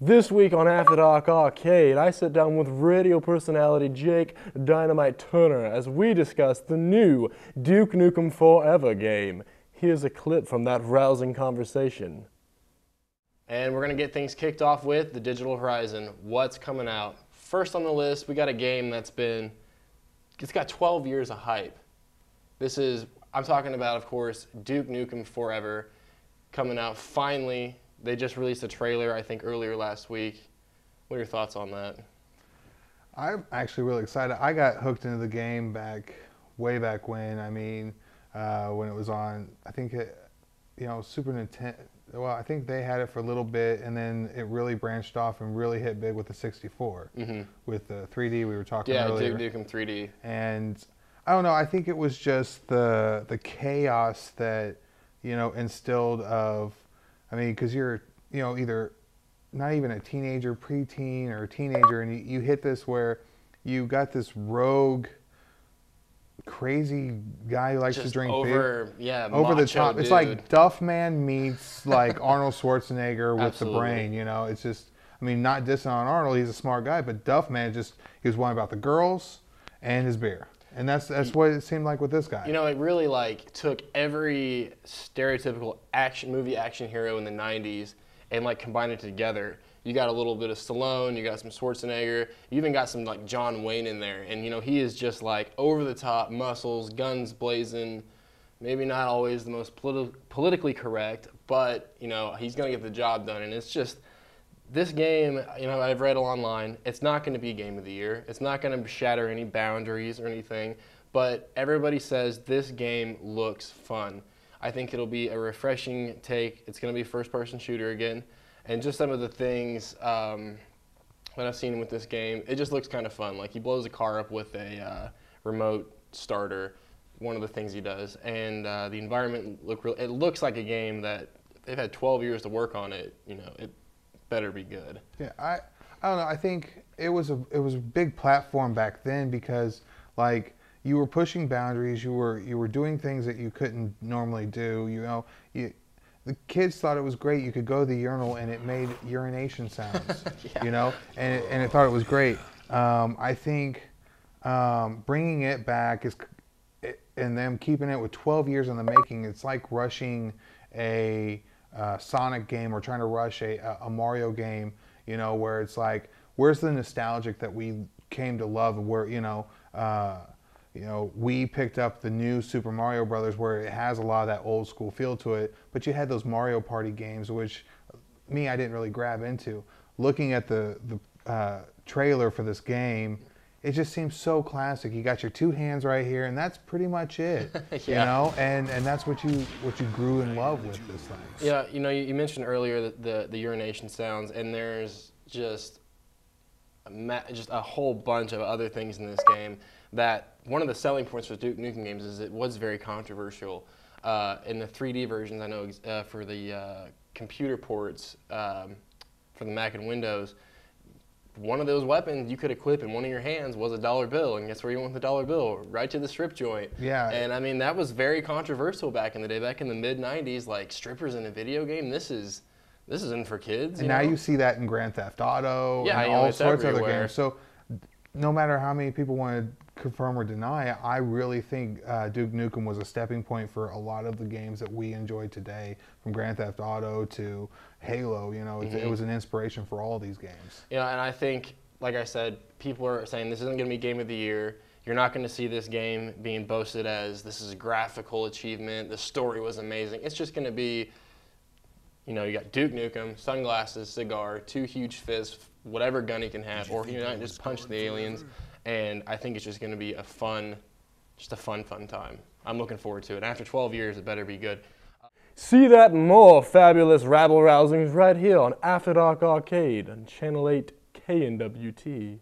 This week on After Dark Arcade, I sit down with radio personality Jake Dynamite Turner as we discuss the new Duke Nukem Forever game. Here's a clip from that rousing conversation. And we're going to get things kicked off with the Digital Horizon. What's coming out? First on the list, we got a game it's got 12 years of hype. I'm talking about, of course, Duke Nukem Forever coming out finally. They just released a trailer, I think, earlier last week. What are your thoughts on that? I'm actually really excited. I got hooked into the game way back when. When it was on, I think, Super Nintendo. Well, I think they had it for a little bit, and then it really branched off and really hit big with the 64. With the 3D we were talking earlier. Yeah, Duke Nukem 3D. And I don't know. I think it was just the chaos that instilled of. Because you're, either not even a teenager, preteen, or a teenager, and you hit this where you got this rogue, crazy guy who likes to drink beer. Over the top. Dude. It's like Duff Man meets like Arnold Schwarzenegger with Absolutely. the brain. It's just, not dissing on Arnold. He's a smart guy, but Duff Man he was one about the girls and his beer. And that's what it seemed like with this guy. It really took every stereotypical movie action hero in the 90s and combined it together. You got a little bit of Stallone, you got some Schwarzenegger, you even got some John Wayne in there. And he is just over the top, muscles, guns blazing, maybe not always the most politically correct, but he's going to get the job done. And it's just, this game, I've read online, it's not going to be Game of the Year. It's not going to shatter any boundaries or anything, but everybody says this game looks fun. I think it'll be a refreshing take. It's going to be a first-person shooter again, and just some of the things that I've seen with this game, it just looks kind of fun. He blows a car up with a remote starter, one of the things he does, and the environment it looks like a game that they've had 12 years to work on it. It better be good. Yeah, I don't know. I think it was a big platform back then because you were pushing boundaries. You were doing things that you couldn't normally do. The kids thought it was great. You could go to the urinal and it made urination sounds. Yeah. And it thought it was great. I think bringing it back and them keeping it with 12 years in the making. It's like rushing a Sonic game or trying to rush a Mario game, where it's where's the nostalgic that we came to love, where we picked up the new Super Mario Brothers, where it has a lot of that old school feel to it, but you had those Mario Party games, which I didn't really grab into. Looking at the trailer for this game, it just seems so classic. You got your two hands right here, and that's pretty much it. Yeah. And that's what you grew in love with this thing. Yeah, you mentioned earlier the urination sounds, and there's just a whole bunch of other things in this game that one of the selling points for Duke Nukem games is it was very controversial. In the 3D versions, I know for the computer ports for the Mac and Windows, one of those weapons you could equip in one of your hands was a $1 bill, and guess where you went with the $1 bill? Right to the strip joint. Yeah. And that was very controversial back in the day, back in the mid-90s. Strippers in a video game, this isn't for kids. And now you see that in Grand Theft Auto and all sorts of other games. So no matter how many people want to confirm or deny, I really think Duke Nukem was a stepping point for a lot of the games that we enjoy today, from Grand Theft Auto to Halo. It was an inspiration for all of these games. And I think, like I said, people are saying this isn't going to be Game of the Year. You're not going to see this game being boasted as this is a graphical achievement, the story was amazing. It's just going to be, you got Duke Nukem, sunglasses, cigar, two huge fists, whatever gun he can have, or just punch the aliens. And I think it's just going to be a fun time. I'm looking forward to it. After 12 years, it better be good. See that and more fabulous rabble-rousings right here on After Dark Arcade on Channel 8 KNWT.